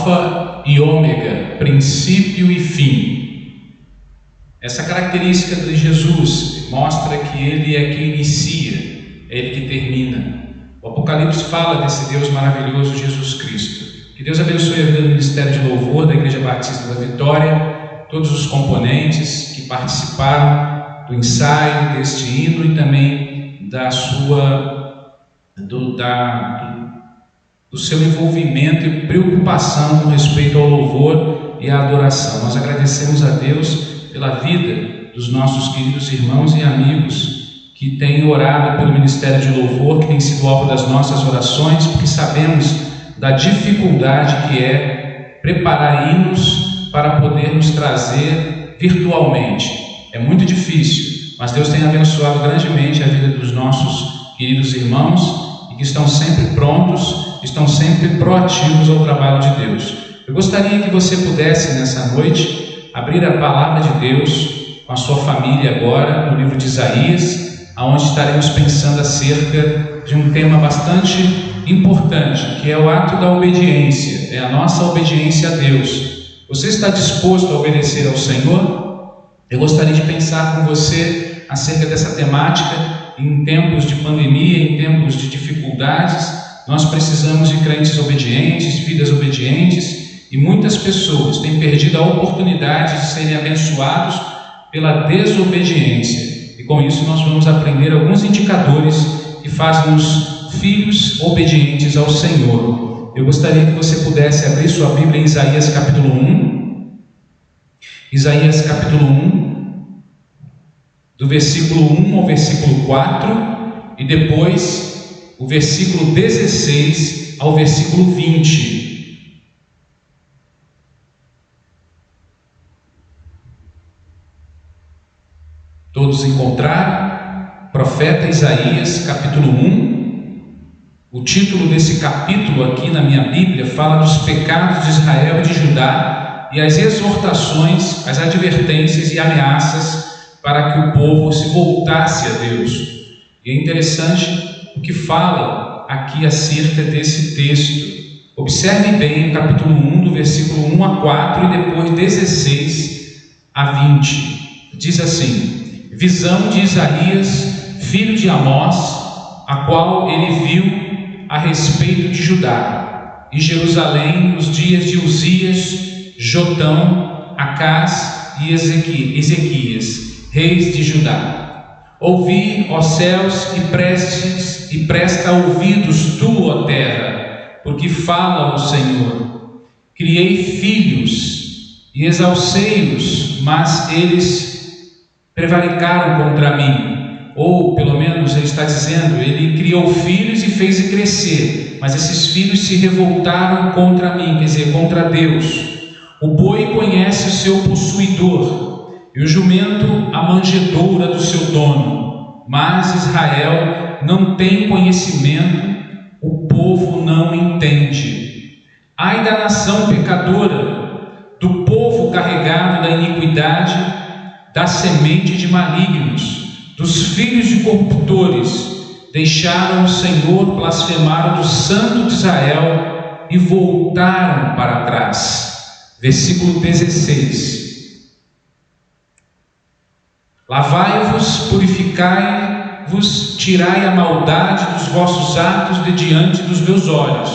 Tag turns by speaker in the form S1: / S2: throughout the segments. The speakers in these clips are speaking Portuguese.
S1: Alfa e Ômega, princípio e fim. Essa característica de Jesus mostra que Ele é quem inicia, é Ele que termina. O Apocalipse fala desse Deus maravilhoso, Jesus Cristo. Que Deus abençoe a vida do Ministério de Louvor da Igreja Batista da Vitória, todos os componentes que participaram do ensaio deste hino e também do seu envolvimento e preocupação com respeito ao louvor e à adoração. Nós agradecemos a Deus pela vida dos nossos queridos irmãos e amigos que têm orado pelo Ministério de Louvor, que tem sido alvo das nossas orações, porque sabemos da dificuldade que é preparar hinos para podermos trazer virtualmente. É muito difícil, mas Deus tem abençoado grandemente a vida dos nossos queridos irmãos e que estão sempre prontos, estão sempre proativos ao trabalho de Deus. Eu gostaria que você pudesse, nessa noite, abrir a palavra de Deus com a sua família agora, no livro de Isaías, onde estaremos pensando acerca de um tema bastante importante, que é o ato da obediência, é a nossa obediência a Deus. Você está disposto a obedecer ao Senhor? Eu gostaria de pensar com você acerca dessa temática. Em tempos de pandemia, em tempos de dificuldades, nós precisamos de crentes obedientes, vidas obedientes, e muitas pessoas têm perdido a oportunidade de serem abençoados pela desobediência. E com isso nós vamos aprender alguns indicadores que fazem-nos filhos obedientes ao Senhor. Eu gostaria que você pudesse abrir sua Bíblia em Isaías capítulo 1. Isaías capítulo 1, do versículo 1 ao versículo 4, e depois o versículo 16 ao versículo 20. Todos encontraram? Profeta Isaías, capítulo 1. O título desse capítulo aqui na minha Bíblia fala dos pecados de Israel e de Judá e as exortações, as advertências e ameaças para que o povo se voltasse a Deus. E é interessante o que fala aqui acerca desse texto. Observe bem o capítulo 1, do versículo 1 a 4 e depois 16 a 20. Diz assim: visão de Isaías, filho de Amós, a qual ele viu a respeito de Judá e Jerusalém nos dias de Uzias, Jotão, Acás e Ezequias, reis de Judá. Ouvi, ó céus, e presta ouvidos tu, ó terra, porque fala o Senhor. Criei filhos e exalcei-os, mas eles prevaricaram contra mim. Ou, pelo menos, ele está dizendo, ele criou filhos e fez crescer, mas esses filhos se revoltaram contra mim, quer dizer, contra Deus. O boi conhece o seu possuidor, e o jumento a manjedoura do seu dono, mas Israel não tem conhecimento, o povo não entende. Ai da nação pecadora, do povo carregado da iniquidade, da semente de malignos, dos filhos de corruptores, deixaram o Senhor, blasfemaram do Santo de Israel e voltaram para trás. Versículo 16. Lavai-vos, purificai-vos, tirai a maldade dos vossos atos de diante dos meus olhos,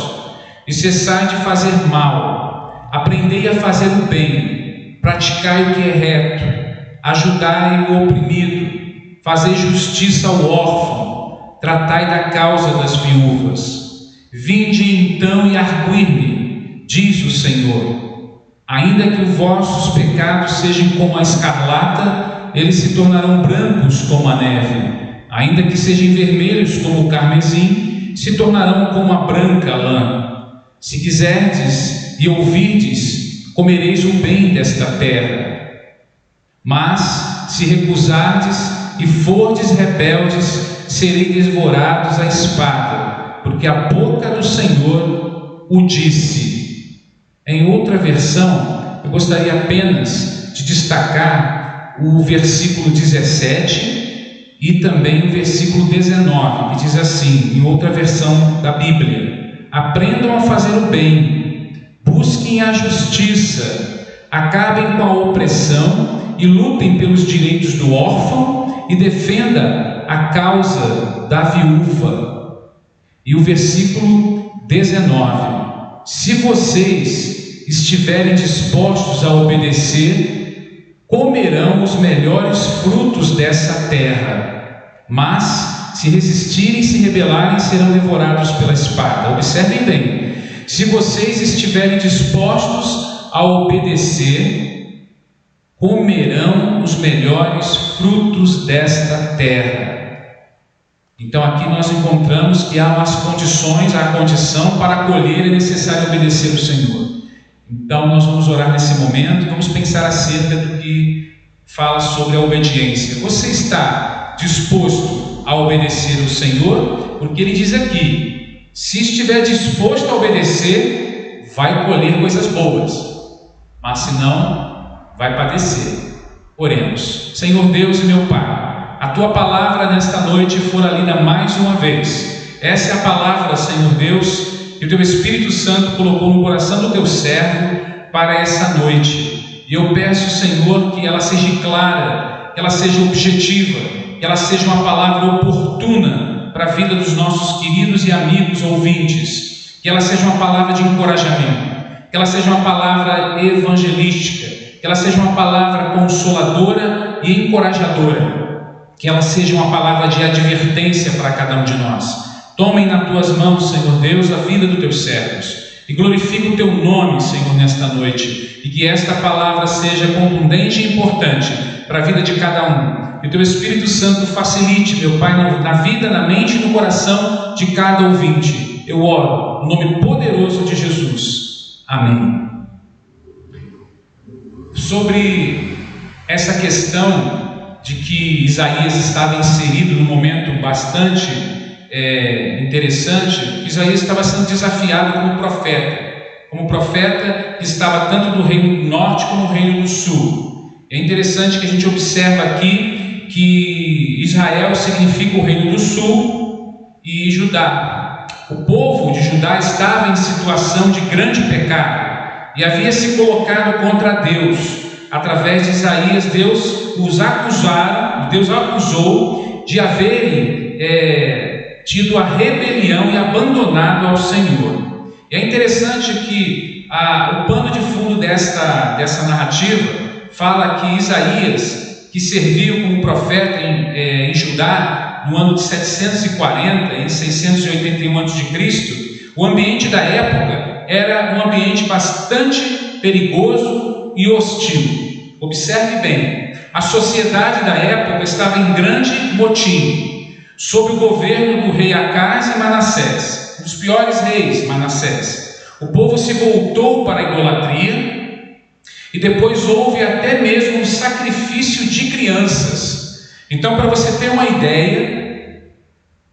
S1: e cessai de fazer mal. Aprendei a fazer o bem, praticai o que é reto, ajudai o oprimido, fazei justiça ao órfão, tratai da causa das viúvas. Vinde então e argui-me, diz o Senhor. Ainda que os vossos pecados sejam como a escarlata, eles se tornarão brancos como a neve. Ainda que sejam vermelhos como o carmesim, se tornarão como a branca lã. Se quiserdes e ouvirdes, comereis o bem desta terra. Mas, se recusardes e fordes rebeldes, sereis devorados à espada, porque a boca do Senhor o disse. Em outra versão, eu gostaria apenas de destacar o versículo 17 e também o versículo 19, que diz assim, em outra versão da Bíblia: aprendam a fazer o bem, busquem busquem a justiça, acabem com a opressão e lutem pelos direitos do órfão e defenda a causa da viúva. E o versículo 19: se vocês estiverem dispostos a obedecer, comerão os melhores frutos dessa terra, mas se resistirem e se rebelarem, serão devorados pela espada. Observem bem: se vocês estiverem dispostos a obedecer, comerão os melhores frutos desta terra. Então aqui nós encontramos que há umas condições, a condição para colher é necessário obedecer o Senhor. Então nós vamos orar nesse momento e vamos pensar acerca do que fala sobre a obediência. Você está disposto a obedecer o Senhor? Porque ele diz aqui: se estiver disposto a obedecer, vai colher coisas boas, mas se não, vai padecer. Oremos. Senhor Deus e meu Pai, a Tua palavra nesta noite fora lida mais uma vez. Essa é a palavra, Senhor Deus, que o Teu Espírito Santo colocou no coração do Teu servo para essa noite. E eu peço, Senhor, que ela seja clara, que ela seja objetiva, que ela seja uma palavra oportuna para a vida dos nossos queridos e amigos ouvintes, que ela seja uma palavra de encorajamento, que ela seja uma palavra evangelística, que ela seja uma palavra consoladora e encorajadora, que ela seja uma palavra de advertência para cada um de nós. Tomem nas Tuas mãos, Senhor Deus, a vida dos Teus servos, e glorifica o Teu nome, Senhor, nesta noite, e que esta palavra seja contundente e importante para a vida de cada um. Que o Teu Espírito Santo facilite, meu Pai, na vida, na mente e no coração de cada ouvinte. Eu oro no nome poderoso de Jesus. Amém. Sobre essa questão de que Isaías estava inserido num momento bastante interessante, Isaías estava sendo desafiado como profeta que estava tanto do reino do norte como do reino do sul. É interessante que a gente observa aqui que Israel significa o reino do sul e Judá. O povo de Judá estava em situação de grande pecado e havia se colocado contra Deus. Através de Isaías, Deus acusou de haverem tido a rebelião e abandonado ao Senhor. E é interessante que o pano de fundo dessa narrativa fala que Isaías, que serviu como profeta em Judá no ano de 740 e 681 a.C., o ambiente da época era um ambiente bastante perigoso e hostil. Observe bem, a sociedade da época estava em grande motim, sob o governo do rei Acás e Manassés, um dos piores reis, Manassés. O povo se voltou para a idolatria e depois houve até mesmo um sacrifício de crianças. Então, para você ter uma ideia,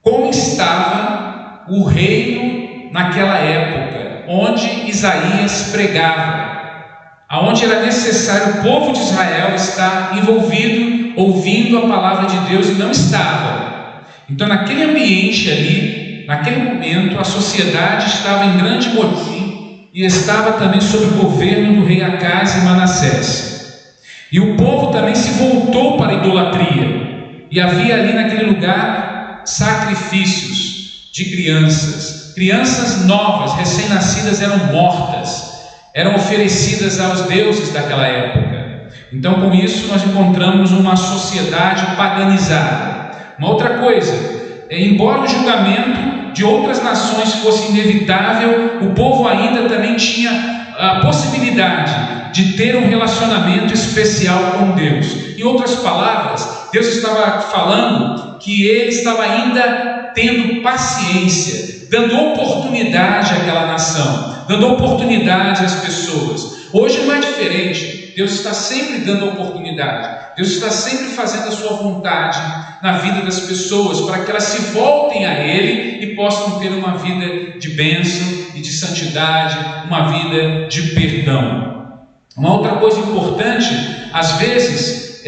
S1: como estava o reino naquela época, onde Isaías pregava, aonde era necessário o povo de Israel estar envolvido, ouvindo a palavra de Deus, e não estava. Então, naquele ambiente ali, naquele momento, a sociedade estava em grande motim e estava também sob o governo do rei Acás e Manassés. E o povo também se voltou para a idolatria, e havia ali naquele lugar sacrifícios de crianças novas, recém-nascidas, eram mortas, eram oferecidas aos deuses daquela época. Então, com isso, nós encontramos uma sociedade paganizada. Uma outra coisa, embora o julgamento de outras nações fosse inevitável, o povo ainda também tinha a possibilidade de ter um relacionamento especial com Deus. Em outras palavras, Deus estava falando que Ele estava ainda tendo paciência, dando oportunidade àquela nação, dando oportunidade às pessoas. Hoje não é diferente. Deus está sempre dando oportunidade. Deus está sempre fazendo a sua vontade na vida das pessoas, para que elas se voltem a Ele e possam ter uma vida de bênção e de santidade, uma vida de perdão. Uma outra coisa importante, às vezes,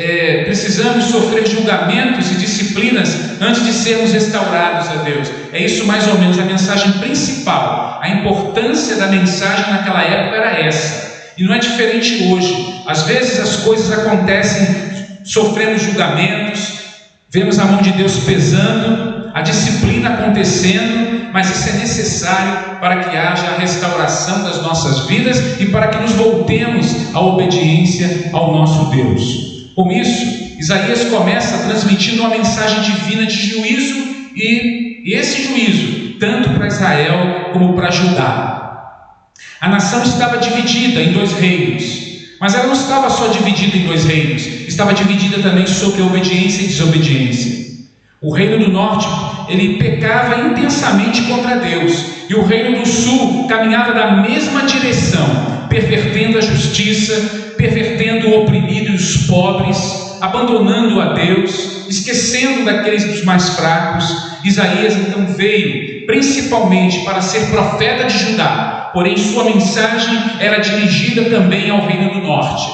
S1: precisamos sofrer julgamentos e disciplinas antes de sermos restaurados a Deus. É isso mais ou menos a mensagem principal. A importância da mensagem naquela época era essa. E não é diferente hoje. Às vezes as coisas acontecem, sofremos julgamentos, vemos a mão de Deus pesando, a disciplina acontecendo, mas isso é necessário para que haja a restauração das nossas vidas e para que nos voltemos à obediência ao nosso Deus. Com isso, Isaías começa transmitindo uma mensagem divina de juízo e esse juízo, tanto para Israel como para Judá. A nação estava dividida em dois reinos. Mas ela não estava só dividida em dois reinos, estava dividida também sobre obediência e desobediência. O reino do norte, ele pecava intensamente contra Deus, e o reino do sul caminhava na mesma direção, pervertendo a justiça, pervertendo o oprimido e os pobres, abandonando a Deus, esquecendo daqueles dos mais fracos. Isaías então veio principalmente para ser profeta de Judá, porém sua mensagem era dirigida também ao reino do norte.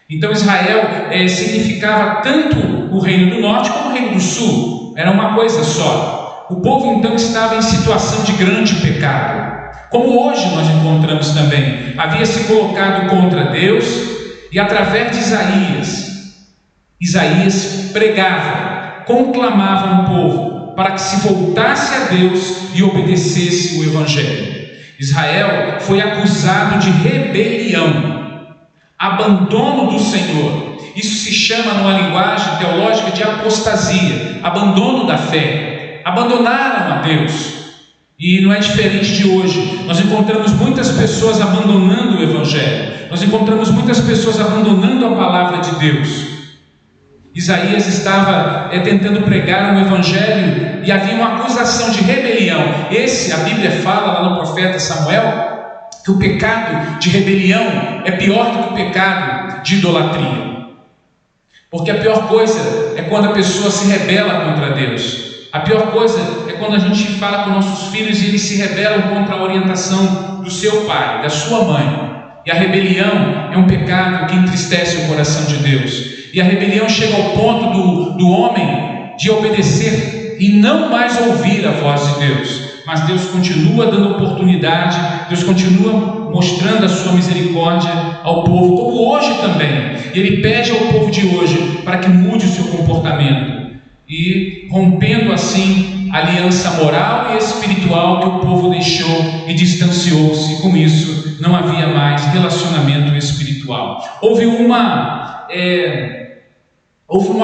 S1: Então Israel significava tanto o reino do norte como o reino do sul, era uma coisa só. O povo então estava em situação de grande pecado, como hoje nós encontramos também. Havia se colocado contra Deus, e através de Isaías pregava, conclamava o povo para que se voltasse a Deus e obedecesse o Evangelho. Israel foi acusado de rebelião, abandono do Senhor. Isso se chama, numa linguagem teológica, de apostasia, abandono da fé. Abandonaram a Deus. E não é diferente de hoje. Nós encontramos muitas pessoas abandonando o Evangelho. Nós encontramos muitas pessoas abandonando a palavra de Deus. Isaías estava tentando pregar um evangelho e havia uma acusação de rebelião. A Bíblia fala lá no profeta Samuel que o pecado de rebelião é pior do que o pecado de idolatria. Porque a pior coisa é quando a pessoa se rebela contra Deus. A pior coisa é quando a gente fala com nossos filhos e eles se rebelam contra a orientação do seu pai, da sua mãe. E a rebelião é um pecado que entristece o coração de Deus. E a rebelião chega ao ponto do homem de obedecer e não mais ouvir a voz de Deus. Mas Deus continua dando oportunidade, Deus continua mostrando a sua misericórdia ao povo, como hoje também. E Ele pede ao povo de hoje para que mude o seu comportamento. E rompendo assim a aliança moral e espiritual que o povo deixou e distanciou-se. Com isso, não havia mais relacionamento espiritual. Houve uma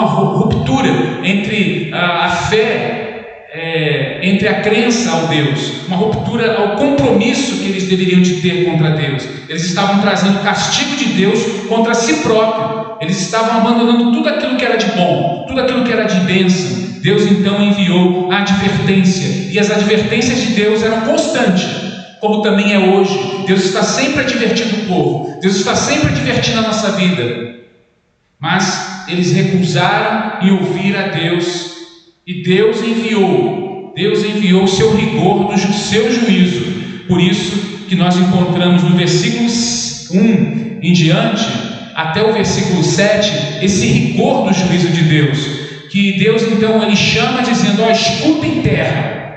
S1: ruptura entre a fé, entre a crença ao Deus, uma ruptura ao compromisso que eles deveriam de ter contra Deus. Eles estavam trazendo o castigo de Deus contra si próprio. Eles estavam abandonando tudo aquilo que era de bom, tudo aquilo que era de bênção. Deus então enviou a advertência, e as advertências de Deus eram constantes, como também é hoje. Deus está sempre advertindo o povo, Deus está sempre advertindo a nossa vida. Mas eles recusaram em ouvir a Deus, e Deus enviou o seu rigor, do seu juízo. Por isso que nós encontramos no versículo 1 em diante, até o versículo 7, esse rigor do juízo de Deus, que Deus então ele chama dizendo: escutem terra,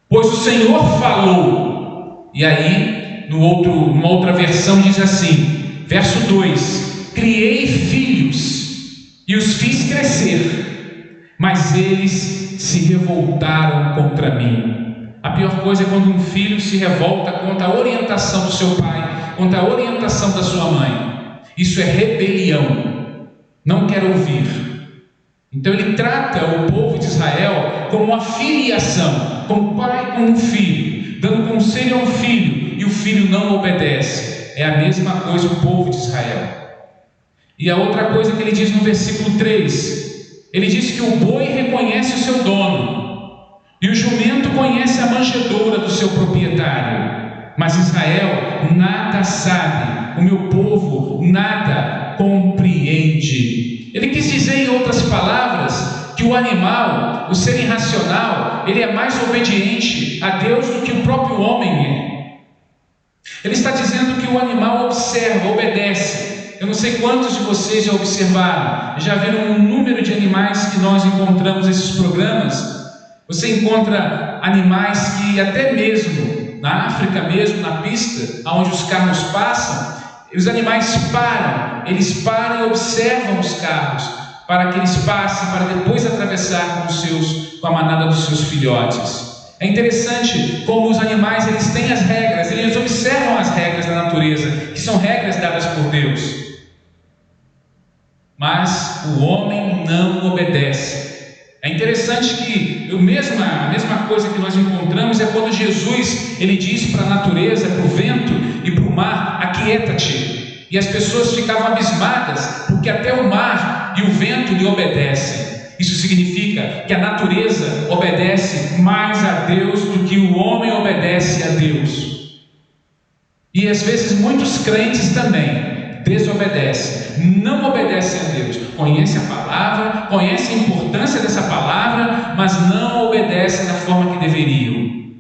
S1: pois o Senhor falou. E aí, numa outra versão diz assim, verso 2: criei filhos e os fiz crescer, mas eles se revoltaram contra mim. A pior coisa é quando um filho se revolta contra a orientação do seu pai, contra a orientação da sua mãe. Isso é rebelião, não quer ouvir. Então ele trata o povo de Israel como uma filiação, como pai com um filho, dando conselho ao filho, e o filho não obedece. É a mesma coisa o povo de Israel. E a outra coisa que ele diz no versículo 3, ele diz que o boi reconhece o seu dono, e o jumento conhece a manjedoura do seu proprietário, mas Israel nada sabe, o meu povo nada compreende. Ele quis dizer, em outras palavras, que o animal, o ser irracional, ele é mais obediente a Deus do que o próprio homem é. Ele está dizendo que o animal observa, obedece, Eu não sei quantos de vocês já observaram, já viram um número de animais que nós encontramos nesses programas. Você encontra animais que até mesmo na África mesmo, na pista, onde os carros passam, os animais param, eles param e observam os carros, para que eles passem, para depois atravessar com a manada dos seus filhotes. É interessante como os animais, eles têm as regras, eles observam as regras da natureza, que são regras dadas por Deus. Mas o homem não obedece. É interessante que a mesma coisa que nós encontramos é quando Jesus, ele diz para a natureza, para o vento e para o mar: aquieta-te. E as pessoas ficavam abismadas, porque até o mar e o vento lhe obedecem. Isso significa que a natureza obedece mais a Deus do que o homem obedece a Deus. E às vezes muitos crentes também desobedecem, não obedecem a Deus, conhecem a palavra, conhecem a importância dessa palavra, mas não obedecem da forma que deveriam.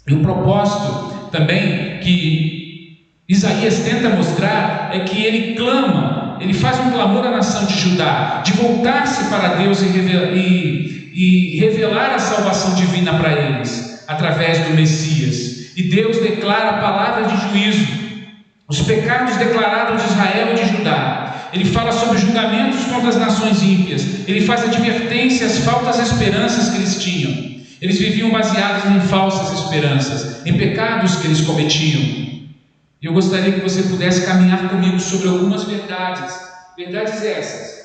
S1: E o propósito também que Isaías tenta mostrar é que ele clama, ele faz um clamor à nação de Judá, de voltar-se para Deus e revelar a salvação divina para eles, através do Messias. E Deus declara a palavra de juízo, os pecados declarados de Israel e de Judá. Ele fala sobre julgamentos contra as nações ímpias. Ele faz advertência às falsas esperanças que eles tinham. Eles viviam baseados em falsas esperanças, em pecados que eles cometiam. E eu gostaria que você pudesse caminhar comigo sobre algumas verdades. Verdades essas,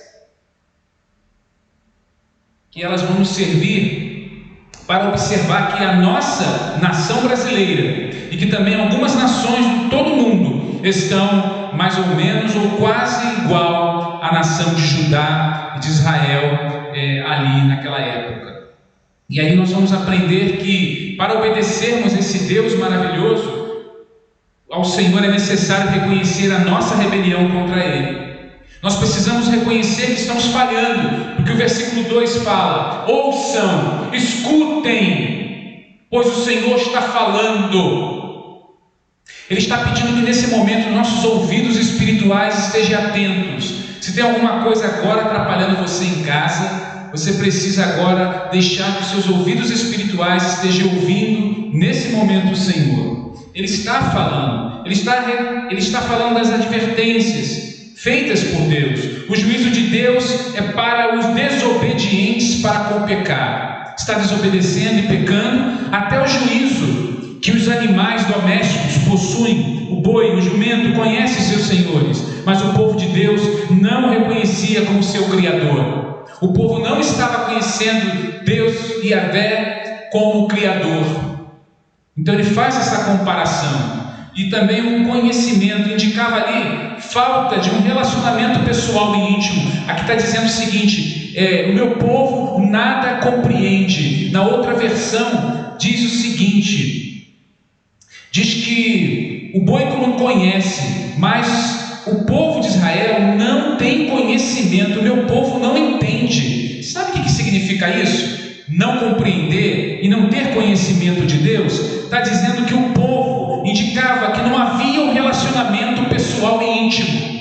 S1: que elas vão nos servir para observar que a nossa nação brasileira, e que também algumas nações de todo o mundo, estão mais ou menos ou quase igual à nação de Judá e de Israel ali naquela época. E aí nós vamos aprender que para obedecermos esse Deus maravilhoso, ao Senhor é necessário reconhecer a nossa rebelião contra Ele. Nós precisamos reconhecer que estamos falhando, porque o versículo 2 fala: ouçam, escutem, pois o Senhor está falando. Ele está pedindo que nesse momento nossos ouvidos espirituais estejam atentos. Se tem alguma coisa agora atrapalhando você em casa, você precisa agora deixar que os seus ouvidos espirituais estejam ouvindo nesse momento o Senhor. Ele está falando, ele está falando das advertências feitas por Deus. O juízo de Deus é para os desobedientes para com o pecado. Está desobedecendo e pecando até o juízo que os animais domésticos possuem. O boi, o jumento conhecem seus senhores, mas o povo de Deus não o reconhecia como seu Criador. O povo não estava conhecendo Deus e Yahvé como Criador. Então ele faz essa comparação. E também um conhecimento, indicava ali falta de um relacionamento pessoal e íntimo. Aqui está dizendo o seguinte: o meu povo nada compreende. Na outra versão diz o seguinte, diz que o boi não conhece, mas o povo de Israel não tem conhecimento, o meu povo não entende. Sabe o que significa isso? Não compreender e não ter conhecimento de Deus. Está dizendo que o povo indicava que não havia um relacionamento pessoal e íntimo.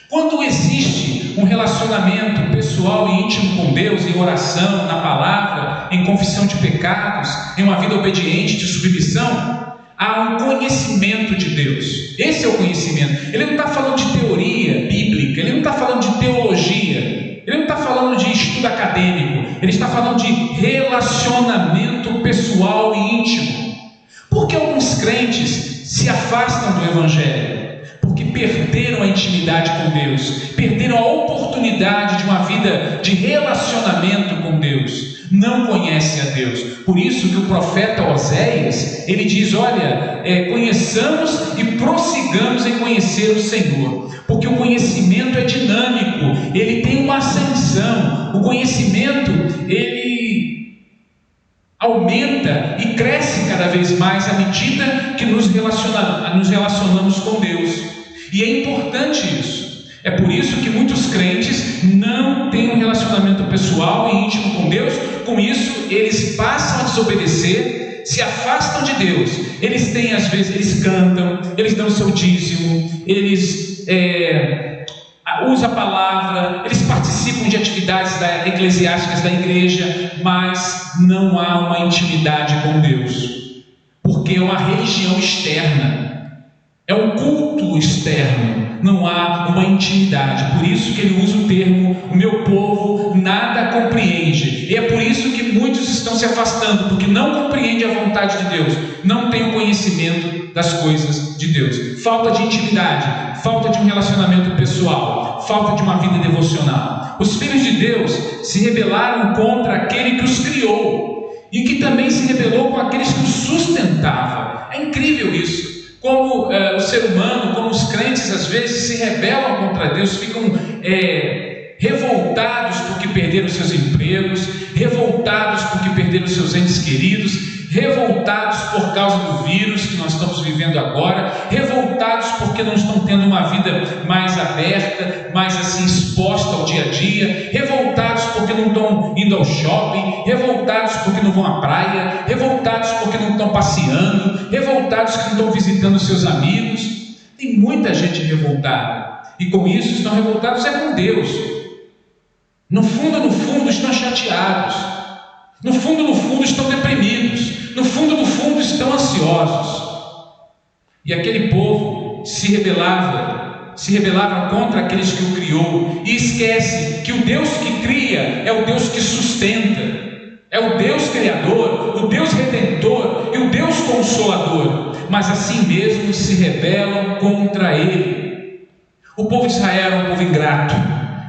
S1: Quando existe um relacionamento pessoal e íntimo com Deus, em oração, na palavra, em confissão de pecados, em uma vida obediente de submissão, há um conhecimento de Deus. Esse é o conhecimento. Ele não está falando de teoria bíblica, ele não está falando de teologia, ele não está falando de estudo acadêmico, ele está falando de relacionamento pessoal e íntimo. Por que alguns crentes se afastam do Evangelho? Porque perderam a intimidade com Deus, perderam a oportunidade de uma vida de relacionamento com Deus, não conhecem a Deus. Por isso que o profeta Oséias, ele diz: olha, conheçamos e prossigamos em conhecer o Senhor, porque o conhecimento é dinâmico, ele tem uma ascensão, o conhecimento, ele aumenta e cresce cada vez mais à medida que nos relacionamos com Deus. E é importante isso. É por isso que muitos crentes não têm um relacionamento pessoal e íntimo com Deus. Com isso, eles passam a desobedecer, se afastam de Deus. Eles têm, às vezes, eles cantam, eles dão seu dízimo, eles usam a palavra, eles participam de atividades eclesiásticas da igreja, mas não há uma intimidade com Deus, porque é uma religião externa, é um culto externo, não há uma intimidade. Por isso que ele usa o termo: o meu povo nada compreende. E é por isso que muitos estão se afastando, porque não compreendem a vontade de Deus, não têm o conhecimento das coisas de Deus. Falta de intimidade, falta de um relacionamento pessoal, falta de uma vida devocional. Os filhos de Deus se rebelaram contra aquele que os criou e que também se rebelou com aqueles que os sustentavam. É incrível isso. Como o ser humano, como os crentes às vezes se rebelam contra Deus, ficam revoltados porque perderam seus empregos, revoltados porque perderam seus entes queridos, revoltados por causa do vírus que nós estamos vivendo agora, revoltados porque não estão tendo uma vida mais aberta, mais assim exposta ao dia a dia, revoltados porque não estão indo ao shopping, revoltados porque não vão à praia, revoltados porque não estão passeando, revoltados que não estão visitando seus amigos. Tem muita gente revoltada, e com isso estão revoltados com Deus. No fundo estão chateados, no fundo estão deprimidos, no fundo estão ansiosos. E aquele povo se rebelava contra aqueles que o criou, e esquece que o Deus que cria é o Deus que sustenta, é o Deus criador, o Deus redentor e o Deus consolador, mas assim mesmo se rebelam contra ele. O povo de Israel era um povo ingrato,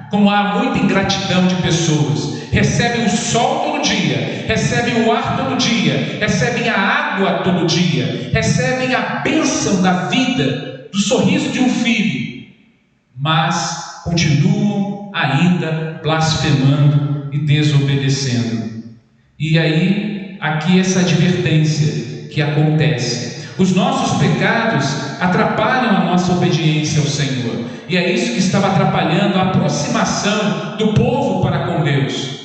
S1: como há muita ingratidão de pessoas. Recebem o sol todo dia, recebem o ar todo dia, recebem a água todo dia, recebem a bênção da vida, do sorriso de um filho, mas continuam ainda blasfemando e desobedecendo. E aí, aqui essa advertência que acontece. Os nossos pecados atrapalham a nossa obediência ao Senhor, e é isso que estava atrapalhando a aproximação do povo para com Deus.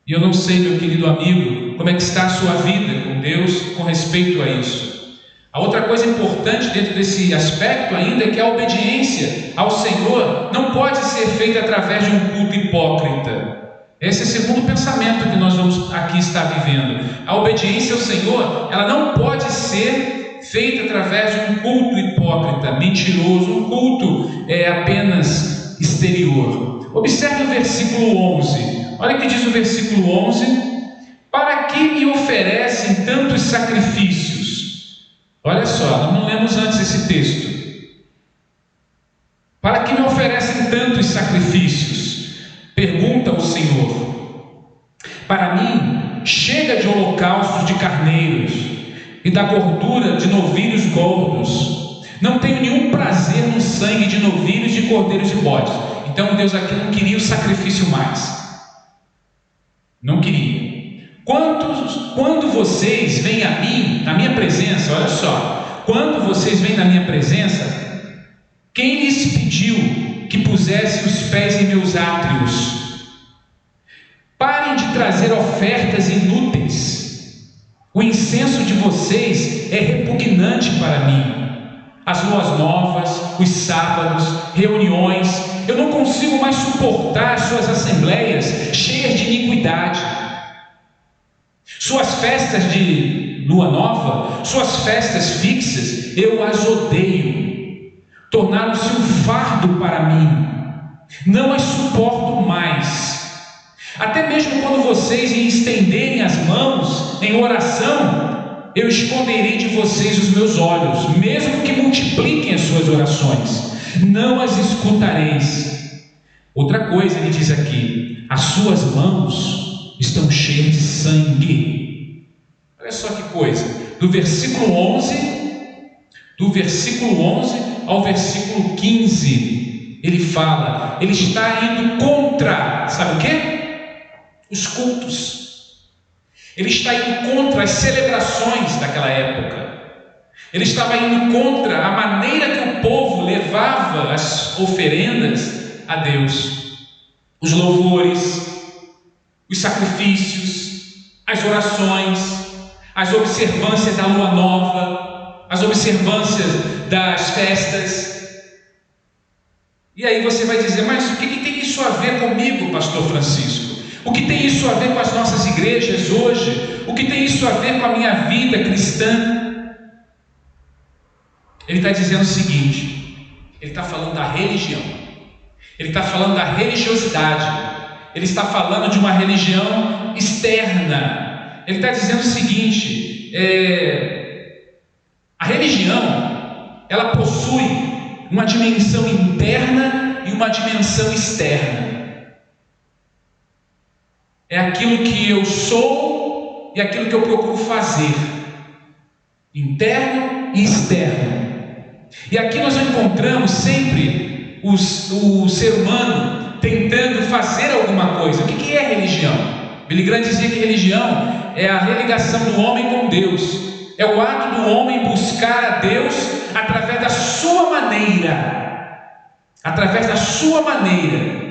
S1: E eu não sei, meu querido amigo, como é que está a sua vida com Deus com respeito a isso. A outra coisa importante dentro desse aspecto ainda é que a obediência ao Senhor não pode ser feita através de um culto hipócrita. Esse é o segundo pensamento que nós vamos aqui estar vivendo. A obediência ao Senhor, ela não pode ser feita através de um culto hipócrita, mentiroso, um culto apenas exterior. Observe o versículo 11. Olha o que diz o versículo 11: para que me oferecem tantos sacrifícios? Olha só, nós não lemos antes esse texto. Para que me oferecem tantos sacrifícios? Pergunta o Senhor. Para mim, chega de holocaustos de carneiros e da gordura de novilhos gordos. Não tenho nenhum prazer no sangue de novilhos, de cordeiros e bodes. Então Deus aqui não queria o sacrifício mais. Não queria. Quando vocês vêm a mim, na minha presença, olha só, quando vocês vêm na minha presença, quem lhes pediu que pusesse os pés em meus átrios? Parem de trazer ofertas inúteis. O incenso de vocês é repugnante para mim. As luas novas, os sábados, reuniões, eu não consigo mais suportar suas assembleias cheias de iniquidade. Suas festas de lua nova, suas festas fixas, eu as odeio. Tornaram-se um fardo para mim. Não as suporto mais. Até mesmo quando vocês me estenderem as mãos em oração, eu esconderei de vocês os meus olhos, mesmo que multipliquem as suas orações, não as escutareis. Outra coisa ele diz aqui: as suas mãos estão cheias de sangue. Olha só que coisa, do versículo 11 ao versículo 15, ele fala, ele está indo contra, sabe o quê? Os cultos. Ele está indo contra as celebrações daquela época. Ele estava indo contra a maneira que o povo levava as oferendas a Deus. Os louvores, os sacrifícios, as orações, as observâncias da lua nova, as observâncias das festas. E aí você vai dizer, mas o que tem isso a ver comigo, pastor Francisco? O que tem isso a ver com as nossas igrejas hoje? O que tem isso a ver com a minha vida cristã? Ele está dizendo o seguinte, ele está falando da religião, ele está falando da religiosidade, ele está falando de uma religião externa. Ele está dizendo o seguinte, a religião, ela possui uma dimensão interna e uma dimensão externa. É aquilo que eu sou e aquilo que eu procuro fazer, interno e externo. E aqui nós encontramos sempre o ser humano tentando fazer alguma coisa. O que é religião? Billy Graham dizia que religião é a religação do homem com Deus. É o ato do homem buscar a Deus através da sua maneira. Através da sua maneira.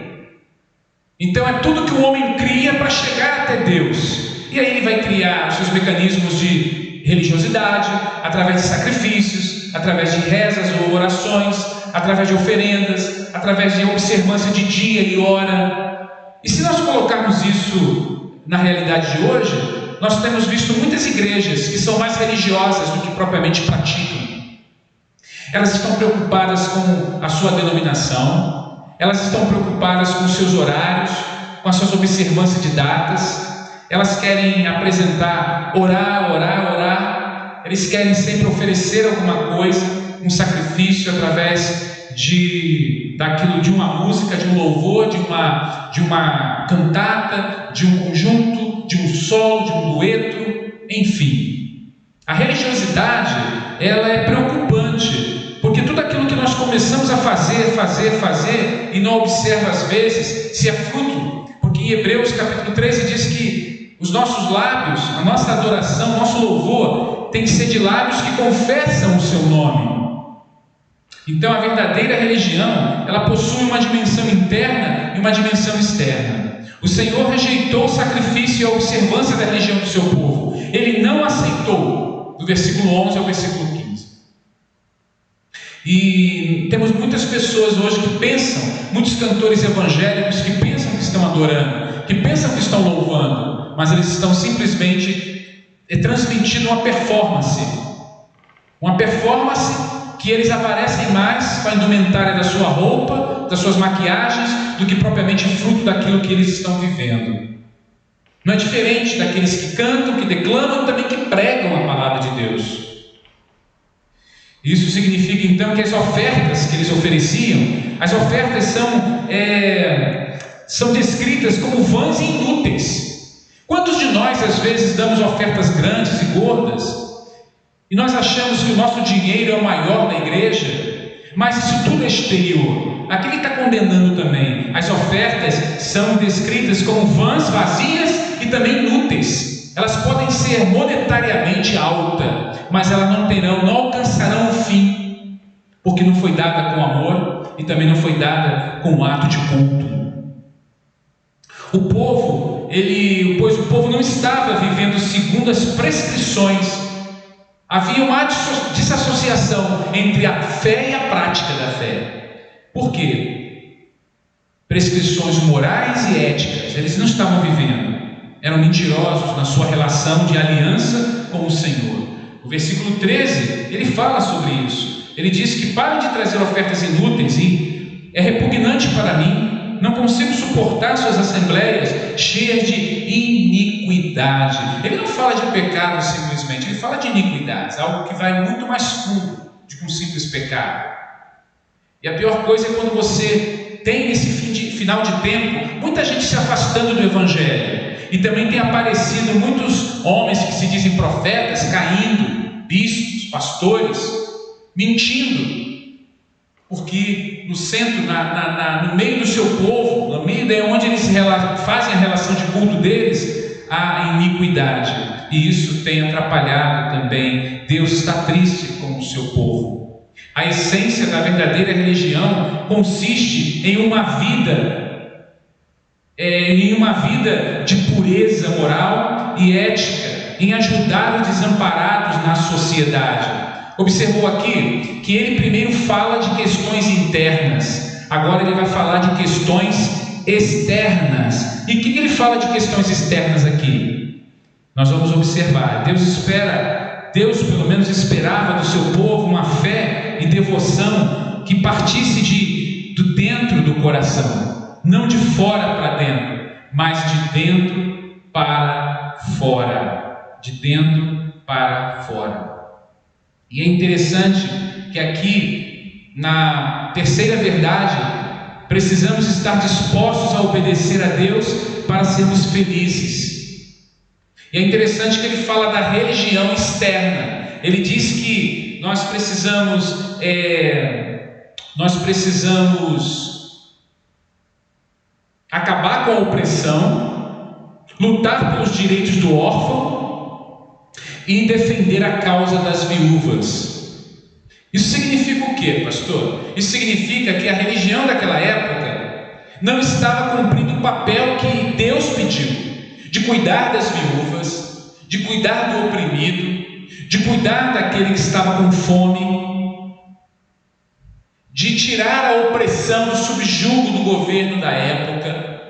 S1: Então é tudo que o homem cria para chegar até Deus. E aí ele vai criar os seus mecanismos de religiosidade, através de sacrifícios, através de rezas ou orações, através de oferendas, através de observância de dia e hora. E se nós colocarmos isso na realidade de hoje, nós temos visto muitas igrejas que são mais religiosas do que propriamente praticam. Elas estão preocupadas com a sua denominação, elas estão preocupadas com os seus horários, com as suas observâncias de datas, elas querem apresentar, orar, eles querem sempre oferecer alguma coisa, um sacrifício através de uma música, de um louvor, de uma cantata, de um conjunto, de um solo, de um dueto, enfim. A religiosidade, ela é preocupante, porque tudo aquilo que nós começamos a fazer, e não observa às vezes se é fruto, porque em Hebreus capítulo 13 diz que os nossos lábios, a nossa adoração, o nosso louvor, tem que ser de lábios que confessam o seu nome. Então a verdadeira religião, ela possui uma dimensão interna e uma dimensão externa. O Senhor rejeitou o sacrifício e a observância da religião do seu povo. Ele não aceitou, do versículo 11 ao versículo 15. E temos muitas pessoas hoje que pensam, muitos cantores evangélicos que pensam que estão adorando, que pensam que estão louvando, mas eles estão simplesmente transmitindo uma performance que eles aparecem mais com a indumentária da sua roupa, das suas maquiagens, do que propriamente fruto daquilo que eles estão vivendo. Não é diferente daqueles que cantam, que declamam e também que pregam a palavra de Deus. Isso significa então que as ofertas que eles ofereciam, as ofertas são descritas como vãs e inúteis. Quantos de nós às vezes damos ofertas grandes e gordas, e nós achamos que o nosso dinheiro é o maior da igreja, mas isso tudo é exterior. Aqui ele está condenando também. As ofertas são descritas como vãs, vazias e também inúteis. Elas podem ser monetariamente altas, mas elas não alcançarão o fim, porque não foi dada com amor e também não foi dada com um ato de culto. Pois o povo não estava vivendo segundo as prescrições. Havia uma desassociação entre a fé e a prática da fé. Por quê? Prescrições morais e éticas, eles não estavam vivendo. Eram mentirosos na sua relação de aliança com o Senhor. O versículo 13, ele fala sobre isso. Ele diz que parem de trazer ofertas inúteis e é repugnante para mim. Não consigo suportar suas assembleias cheias de iniquidade. Ele não fala de pecado simplesmente, ele fala de iniquidades, algo que vai muito mais fundo do que um simples pecado. E a pior coisa é quando você tem nesse final de tempo muita gente se afastando do Evangelho, e também tem aparecido muitos homens que se dizem profetas caindo, bispos, pastores, mentindo. Porque no centro, no meio do seu povo, no meio de onde eles fazem a relação de culto deles, há iniquidade. E isso tem atrapalhado também. Deus está triste com o seu povo. A essência da verdadeira religião consiste em uma vida de pureza moral e ética, em ajudar os desamparados na sociedade. Observou aqui que ele primeiro fala de questões internas. Agora ele vai falar de questões externas. E o que ele fala de questões externas aqui? Nós vamos observar. Deus pelo menos esperava do seu povo uma fé e devoção que partisse de dentro do coração, não de fora para dentro, mas de dentro para fora, de dentro para fora. E é interessante que aqui, na terceira verdade, precisamos estar dispostos a obedecer a Deus para sermos felizes. E é interessante que ele fala da religião externa. Ele diz que nós precisamos acabar com a opressão, lutar pelos direitos do órfão e defender a causa das viúvas. Isso significa o quê, pastor? Isso significa que a religião daquela época não estava cumprindo o papel que Deus pediu, de cuidar das viúvas, de cuidar do oprimido, de cuidar daquele que estava com fome, de tirar a opressão do subjugo do governo da época.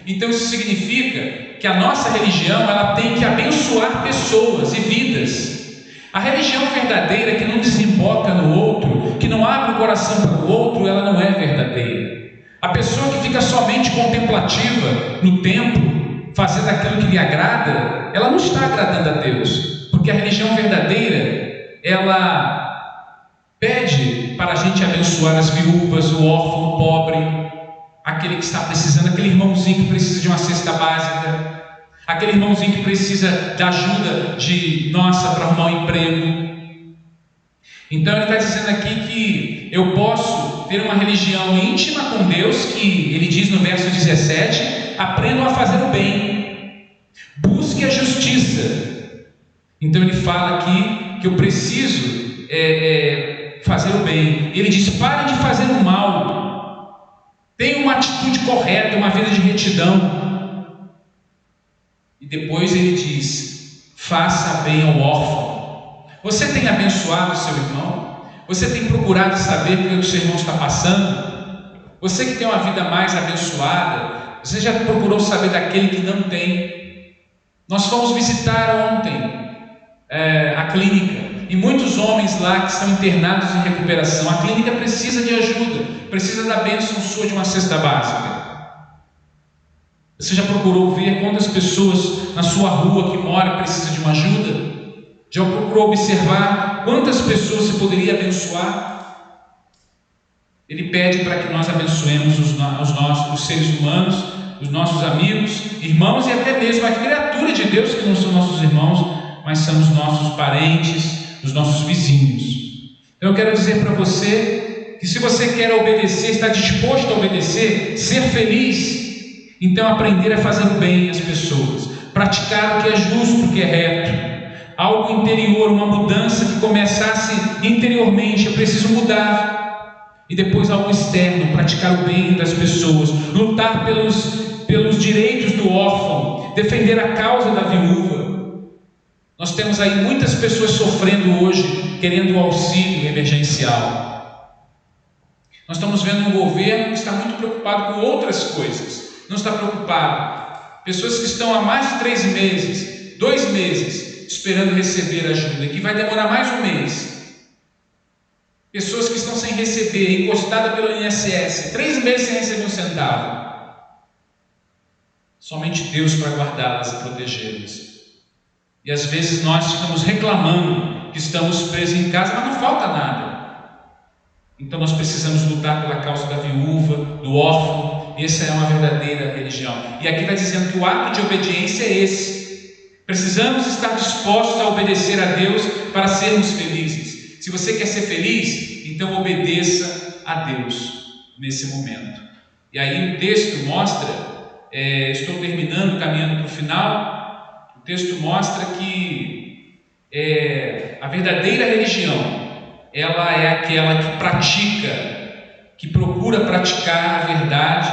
S1: Então isso significa que a nossa religião, ela tem que abençoar pessoas e vidas. A religião verdadeira que não desemboca no outro, que não abre o coração para o outro, ela não é verdadeira. A pessoa que fica somente contemplativa no templo, fazendo aquilo que lhe agrada, ela não está agradando a Deus, porque a religião verdadeira, ela pede para a gente abençoar as viúvas, o órfão, o pobre, aquele que está precisando, aquele irmãozinho que precisa de uma cesta básica, aquele irmãozinho que precisa da ajuda para arrumar um emprego. Então ele está dizendo aqui que eu posso ter uma religião íntima com Deus, que ele diz no verso 17, aprendam a fazer o bem, busque a justiça. Então ele fala aqui que eu preciso fazer o bem. Ele diz, pare de fazer o mal, tenha uma atitude correta, uma vida de retidão. E depois ele diz, faça bem ao órfão. Você tem abençoado o seu irmão? Você tem procurado saber o que o seu irmão está passando? Você que tem uma vida mais abençoada, você já procurou saber daquele que não tem? Nós fomos visitar ontem a clínica, e muitos homens lá que estão internados em recuperação. A clínica precisa de ajuda, precisa da bênção sua de uma cesta básica. Você já procurou ver quantas pessoas na sua rua que mora precisam de uma ajuda? Já procurou observar quantas pessoas você poderia abençoar? Ele pede para que nós abençoemos os seres humanos, os nossos amigos, irmãos e até mesmo a criatura de Deus que não são nossos irmãos, mas são os nossos parentes, os nossos vizinhos. Então eu quero dizer para você que se você quer obedecer, está disposto a obedecer, ser feliz, então aprender a fazer o bem às pessoas, praticar o que é justo, o que é reto. Algo interior, uma mudança que começasse interiormente, é preciso mudar. E depois algo externo, praticar o bem das pessoas, lutar pelos direitos do órfão, defender a causa da viúva. Nós temos aí muitas pessoas sofrendo hoje, querendo o auxílio emergencial. Nós estamos vendo um governo que está muito preocupado com outras coisas, não está preocupado. Pessoas que estão há mais de 3 meses, 2 meses, esperando receber ajuda, que vai demorar mais um mês. Pessoas que estão sem receber, encostadas pelo INSS, 3 meses sem receber um centavo. Somente Deus para guardá-las e protegê-las. E às vezes nós ficamos reclamando que estamos presos em casa, mas não falta nada. Então nós precisamos lutar pela causa da viúva, do órfão. Essa é uma verdadeira religião. E aqui está dizendo que o ato de obediência é esse. Precisamos estar dispostos a obedecer a Deus para sermos felizes. Se você quer ser feliz, então obedeça a Deus nesse momento. E aí o texto mostra, estou terminando, caminhando para o final, o texto mostra que a verdadeira religião, ela é aquela que pratica, que procura praticar a verdade,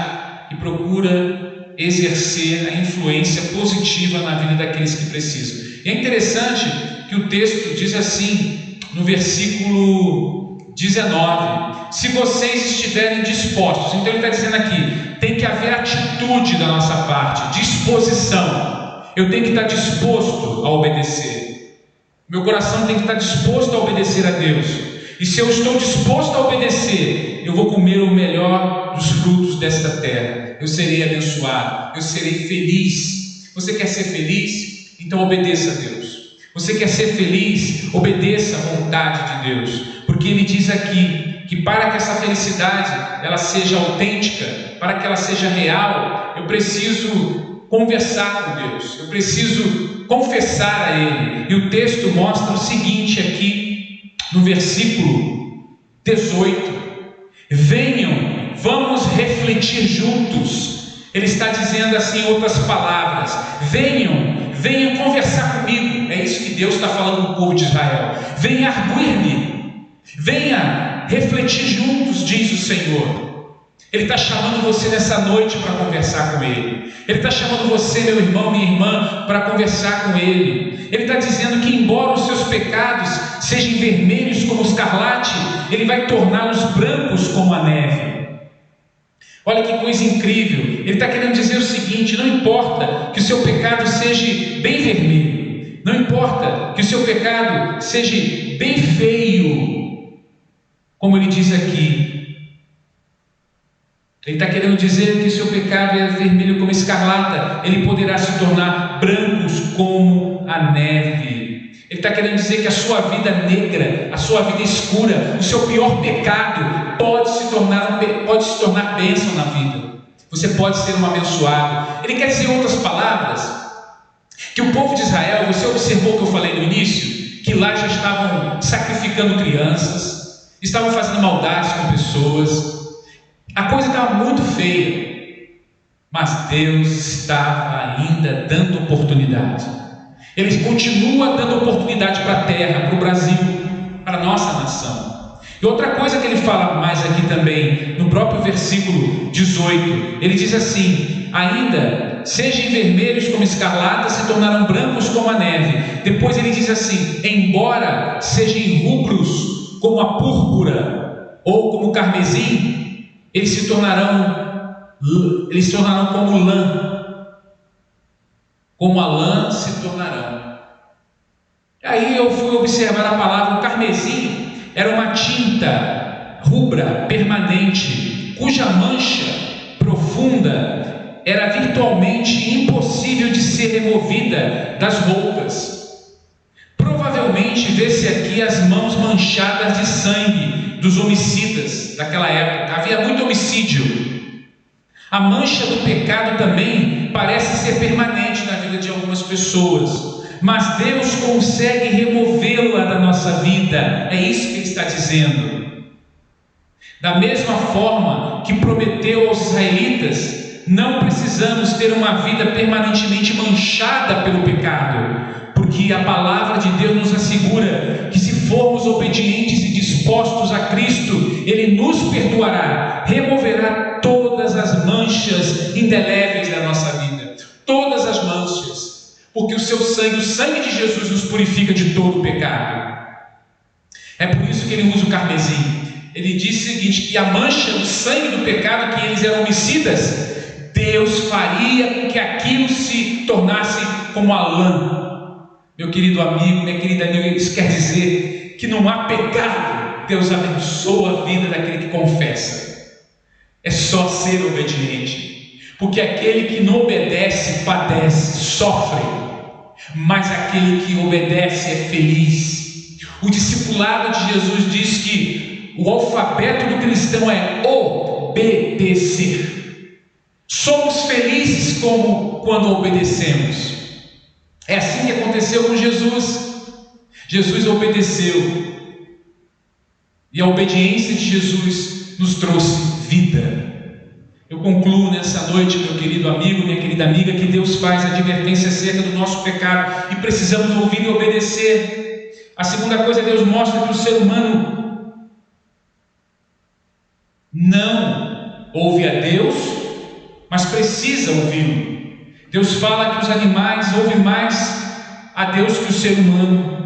S1: que procura exercer a influência positiva na vida daqueles que precisam. E é interessante que o texto diz assim, no versículo 19: se vocês estiverem dispostos. Então ele está dizendo aqui, tem que haver atitude da nossa parte, disposição. Eu tenho que estar disposto a obedecer. Meu coração tem que estar disposto a obedecer a Deus. E se eu estou disposto a obedecer, eu vou comer o melhor dos frutos desta terra. Eu serei abençoado, eu serei feliz. Você quer ser feliz? Então obedeça a Deus. Você quer ser feliz? Obedeça à vontade de Deus. Porque ele diz aqui que para que essa felicidade ela seja autêntica, para que ela seja real, eu preciso conversar com Deus, eu preciso confessar a Ele. E o texto mostra o seguinte aqui no versículo 18: venham, vamos refletir juntos. Ele está dizendo assim, em outras palavras, venham conversar comigo. É isso que Deus está falando com o povo de Israel. Venha arguir-me, venha refletir juntos, diz o Senhor. Ele está chamando você nessa noite para conversar com Ele. Ele está chamando você, meu irmão, minha irmã, para conversar com Ele. Ele está dizendo que embora os seus pecados sejam vermelhos como o escarlate, Ele vai torná-los brancos como a neve. Olha que coisa incrível. Ele está querendo dizer o seguinte: não importa que o seu pecado seja bem vermelho, não importa que o seu pecado seja bem feio, como ele diz aqui, ele está querendo dizer que o seu pecado é vermelho como escarlata, ele poderá se tornar brancos como a neve. Ele está querendo dizer que a sua vida negra, a sua vida escura, o seu pior pecado pode se tornar bênção na vida. Você pode ser um abençoado. Ele quer dizer, em outras palavras, que o povo de Israel, você observou que eu falei no início, que lá já estavam sacrificando crianças, estavam fazendo maldades com pessoas. A coisa estava muito feia, mas Deus estava ainda dando oportunidade. Ele continua dando oportunidade para a terra, para o Brasil, para a nossa nação. E outra coisa que ele fala mais aqui também, no próprio versículo 18, ele diz assim: ainda sejam vermelhos como escarlata, se tornarão brancos como a neve. Depois ele diz assim: embora sejam rubros como a púrpura ou como o carmesim, eles se tornarão como lã. Como a lã se tornarão. Aí eu fui observar a palavra. O carmesim era uma tinta rubra, permanente, cuja mancha profunda era virtualmente impossível de ser removida das roupas. Provavelmente vê-se aqui as mãos manchadas de sangue dos homicidas daquela época. Havia muito homicídio. A mancha do pecado também parece ser permanente na vida de algumas pessoas, mas Deus consegue removê-la da nossa vida. É isso que Ele está dizendo. Da mesma forma que prometeu aos israelitas, não precisamos ter uma vida permanentemente manchada pelo pecado, porque a palavra de Deus nos assegura que se formos obedientes e dispostos a Cristo, Ele nos perdoará, removerá todas as manchas indeléveis da nossa vida, todas as manchas, porque o seu sangue, o sangue de Jesus, nos purifica de todo o pecado. É por isso que ele usa o carmesim. Ele diz o seguinte: que a mancha do sangue do pecado, que eles eram homicidas, Deus faria com que aquilo se tornasse como a lã. Meu querido amigo, minha querida amiga, isso quer dizer que não há pecado. Deus abençoa a vida daquele que confessa. É só ser obediente, porque aquele que não obedece padece, sofre, mas aquele que obedece é feliz. O discipulado de Jesus diz que o alfabeto do cristão é obedecer. Somos felizes como quando obedecemos. É assim que aconteceu com Jesus. Jesus obedeceu, e a obediência de Jesus nos trouxe vida. Eu concluo nessa noite, meu querido amigo, minha querida amiga, que Deus faz advertência acerca do nosso pecado e precisamos ouvir e obedecer. A segunda coisa, Deus mostra que o ser humano não ouve a Deus, mas precisa ouvi-lo. Deus fala que os animais ouvem mais a Deus que o ser humano.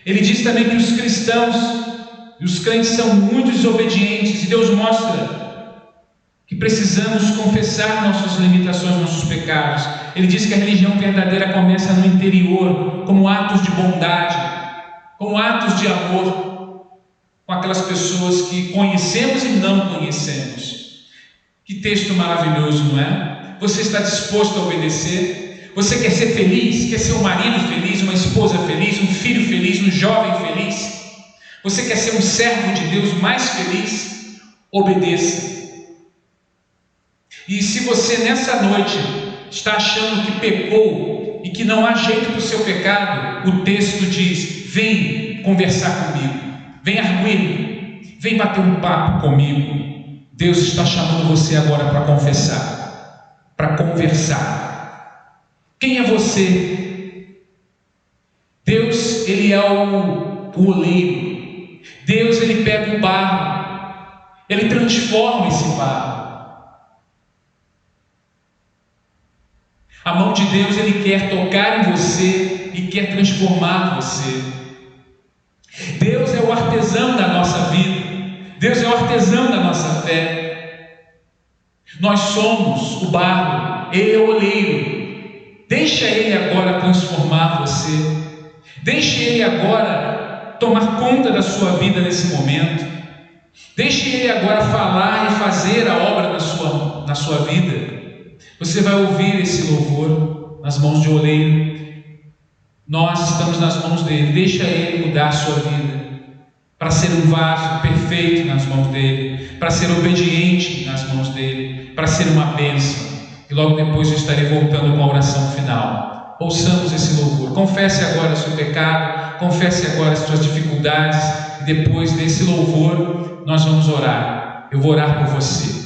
S1: Ele diz também que os cristãos, E os crentes são muito desobedientes, e Deus mostra que precisamos confessar nossas limitações, nossos pecados. Ele diz que a religião verdadeira começa no interior, como atos de bondade, como atos de amor, com aquelas pessoas que conhecemos e não conhecemos. Que texto maravilhoso, não é? Você está disposto a obedecer? Você quer ser feliz? Quer ser um marido feliz, uma esposa feliz, um filho feliz, um jovem feliz? Você quer ser um servo de Deus mais feliz? Obedeça. E se você nessa noite está achando que pecou e que não há jeito para o seu pecado, o texto diz: vem conversar comigo, vem arguir, vem bater um papo comigo. Deus está chamando você agora para confessar, para conversar. Quem é você? Deus, Ele é o oleiro. Deus, Ele pega o barro, Ele transforma esse barro. A mão de Deus, Ele quer tocar em você e quer transformar você. Deus é o artesão da nossa vida. Deus é o artesão da nossa fé. Nós somos o barro, Ele é o oleiro. Deixa Ele agora transformar você. Deixe Ele agora tomar conta da sua vida nesse momento. Deixe Ele agora falar e fazer a obra na sua vida. Você vai ouvir esse louvor nas mãos de oleiro. Nós estamos nas mãos dele. Deixa Ele mudar a sua vida, para ser um vaso perfeito nas mãos dele, para ser obediente nas mãos dele, para ser uma bênção. E logo depois eu estarei voltando com a oração final. Ouçamos esse louvor. Confesse agora o seu pecado, confesse agora as suas dificuldades, e depois desse louvor nós vamos orar. Eu vou orar por você.